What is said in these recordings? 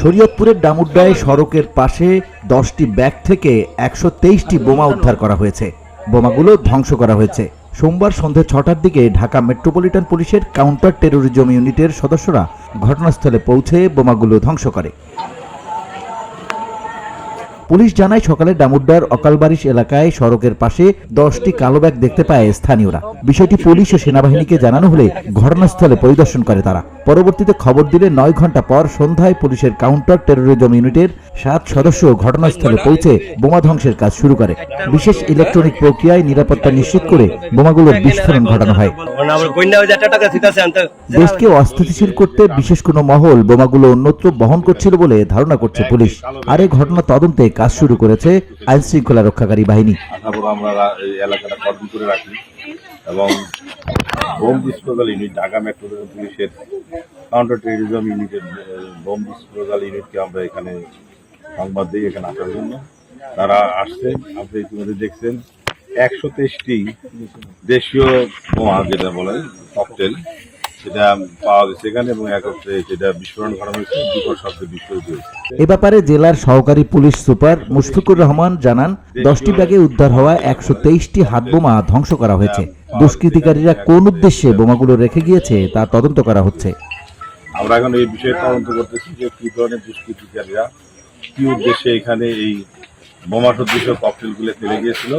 শরীয়তপুরের ডামুড্ডায় সড়কের পাশে 10টি ব্যাগ থেকে 123টি বোমা উদ্ধার করা হয়েছে। বোমাগুলো ধ্বংস করা হয়েছে। সোমবার সন্ধ্যা 6টার দিকে ঢাকা মেট্রোপলিটন পুলিশের কাউন্টার টেরোরিজম ইউনিটের সদস্যরা ঘটনাস্থলে পৌঁছে বোমাগুলো ধ্বংস করে। পুলিশ জানায়, সকালে ডামুড্ডার অকালবারিশ এলাকায় সড়কের পাশে 10টি কালো ব্যাগ দেখতে পায় স্থানীয়রা। বিষয়টি পুলিশ ও সেনাবাহিনীকে জানানো হলে ঘটনাস্থলে পরিদর্শন করে তারা। পরবর্তীতে খবর দিলে 9 ঘন্টা পর সন্ধ্যায় পুলিশের কাউন্টার টেরোরিজম ইউনিটের 7 সদস্য ঘটনাস্থলে পৌঁছে বোমা ধ্বংসের কাজ শুরু করে। বিশেষ ইলেকট্রনিক প্রক্রিয়ায় নিরাপত্তা নিশ্চিত করে বোমাগুলোর বিস্ফোরণ ঘটানো হয়। দেশকে অস্থিতিশীল করতে বিশেষ কোনো মহল বোমাগুলো অন্যত্র বহন করছিল বলে ধারণা করছে পুলিশ। আর এই ঘটনা তদন্তে কাজ শুরু করেছে আইন শৃঙ্খলা রক্ষাকারী বাহিনী। আমরা এই এলাকাটা কর্ডন করে রাখি এবং bomb disposal unit, Dhaka metropolitan পুলিশের কাউন্টার টেরোরিজম ইউনিটের বোম ডিসপোজাল ইউনিটকে আমরা এখানে সংবাদ দিই এখানে আসার জন্য। তারা আসছেন, আপনি ইতিমধ্যে দেখছেন 123টি দেশীয় বোমা যেটা বলে ককটেল, সেটা পাওয়া গেছে এখানে এবং একত্রে সেটা বিস্ফোরণ ঘটানো হয়েছে, বিকট শব্দে বিস্ফোরিত হয়েছে। এ ব্যাপারে জেলার সহকারী পুলিশ সুপার মুশফিকুর রহমান জানান, 10টি ব্যাগে উদ্ধার হওয়া 123টি হাত বোমা ধ্বংস করা হয়েছে। দুষ্কৃতিকারীরা কোন উদ্দেশ্যে বোমাগুলো রেখে গিয়েছে তা তদন্ত করা হচ্ছে। আমরা এখন এই বিষয়ে তদন্ত করতেছি যে কি ধরনের দুষ্কৃতিকারীরা কি উদ্দেশ্যে এখানে এই বোমা সদৃশ ককটেলগুলো ফেলে গিয়েছিল।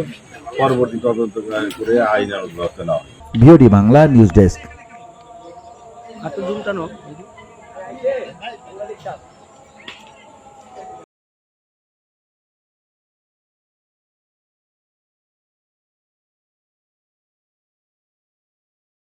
পরবর্তী তদন্ত করে আইনানুগ ব্যবস্থা নেওয়া। VOD Bangla news desk.